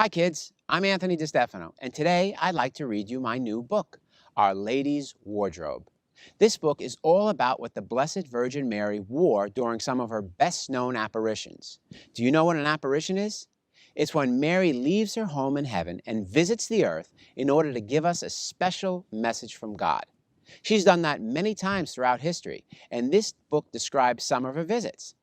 Hi kids, I'm Anthony Destefano, and today I'd like to read you my new book, Our Lady's Wardrobe. This book is all about what the Blessed Virgin Mary wore during some of her best-known apparitions. Do you know what an apparition is? It's when Mary leaves her home in heaven and visits the earth in order to give us a special message from God. She's done that many times throughout history, and this book describes some of her visits.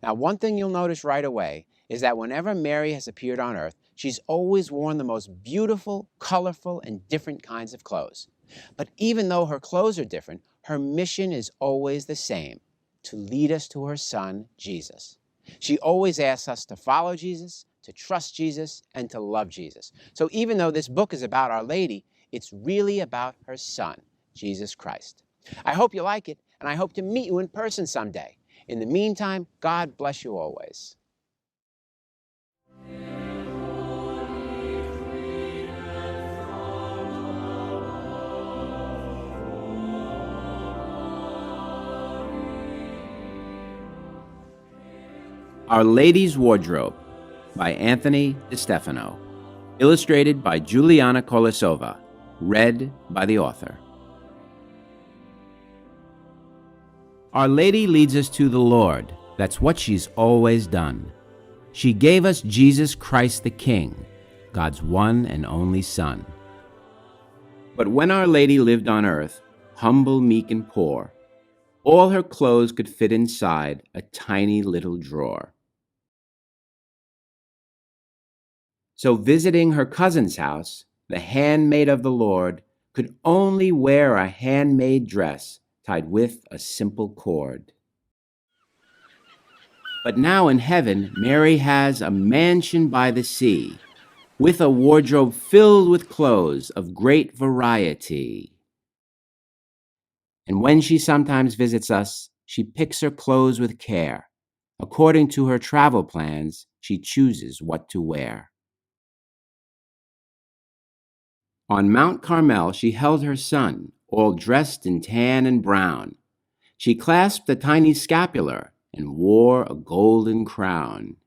Now, one thing you'll notice right away is that whenever Mary has appeared on earth, she's always worn the most beautiful, colorful, and different kinds of clothes. But even though her clothes are different, her mission is always the same, to lead us to her Son, Jesus. She always asks us to follow Jesus, to trust Jesus, and to love Jesus. So even though this book is about Our Lady, it's really about her Son, Jesus Christ. I hope you like it, and I hope to meet you in person someday. In the meantime, God bless you always. Our Lady's Wardrobe by Anthony Destefano. Illustrated by Juliana Kolesova. Read by the author. Our Lady leads us to the Lord. That's what she's always done. She gave us Jesus Christ the King, God's one and only Son. But when Our Lady lived on earth, humble, meek, and poor, all her clothes could fit inside a tiny little drawer. So visiting her cousin's house, the handmaid of the Lord could only wear a handmade dress tied with a simple cord. But now in heaven, Mary has a mansion by the sea, with a wardrobe filled with clothes of great variety. And when she sometimes visits us, she picks her clothes with care. According to her travel plans, she chooses what to wear. On Mount Carmel, she held her son, all dressed in tan and brown. She clasped a tiny scapular and wore a golden crown.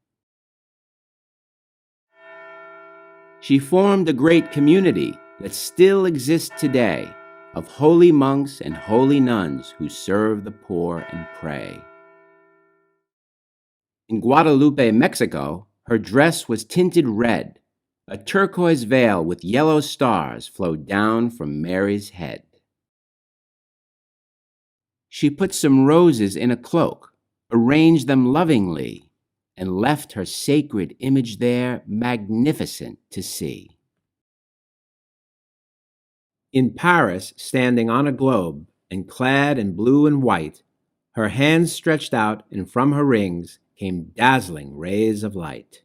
She formed a great community that still exists today of holy monks and holy nuns who serve the poor and pray. In Guadalupe, Mexico, her dress was tinted red. A turquoise veil with yellow stars flowed down from Mary's head. She put some roses in a cloak, arranged them lovingly, and left her sacred image there magnificent to see. In Paris, standing on a globe and clad in blue and white, her hands stretched out and from her rings came dazzling rays of light.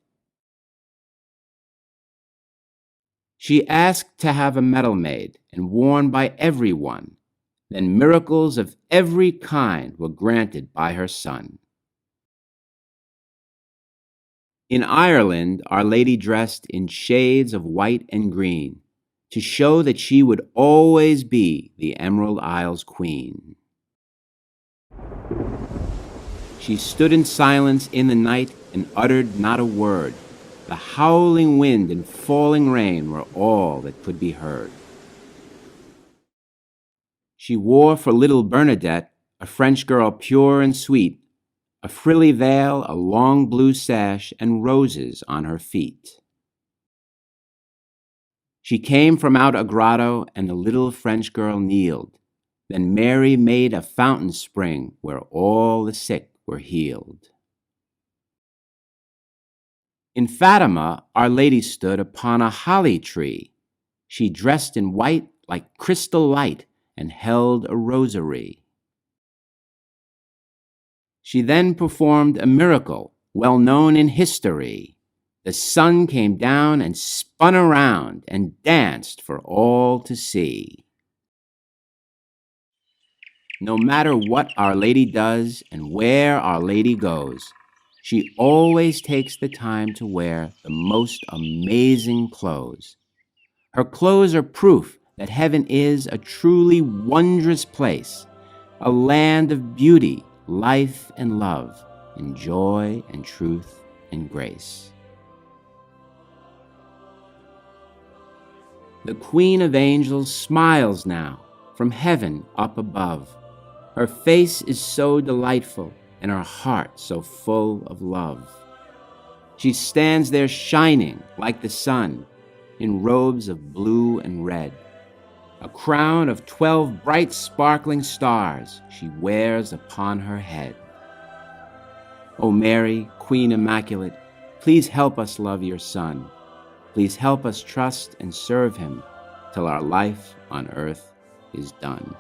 She asked to have a medal made and worn by everyone. Then miracles of every kind were granted by her Son. In Ireland, Our Lady dressed in shades of white and green to show that she would always be the Emerald Isle's queen. She stood in silence in the night and uttered not a word. The howling wind and falling rain were all that could be heard. She wore for little Bernadette, a French girl pure and sweet, a frilly veil, a long blue sash, and roses on her feet. She came from out a grotto, and the little French girl kneeled. Then Mary made a fountain spring where all the sick were healed. In Fatima, Our Lady stood upon a holly tree. She dressed in white like crystal light and held a rosary. She then performed a miracle well known in history. The sun came down and spun around and danced for all to see. No matter what Our Lady does and where Our Lady goes, she always takes the time to wear the most amazing clothes. Her clothes are proof that heaven is a truly wondrous place, a land of beauty, life, and love, and joy, and truth, and grace. The Queen of Angels smiles now from heaven up above. Her face is so delightful, and her heart so full of love. She stands there shining like the sun, in robes of blue and red. A crown of 12 bright sparkling stars she wears upon her head. O Mary, Queen Immaculate, please help us love your Son. Please help us trust and serve him till our life on earth is done.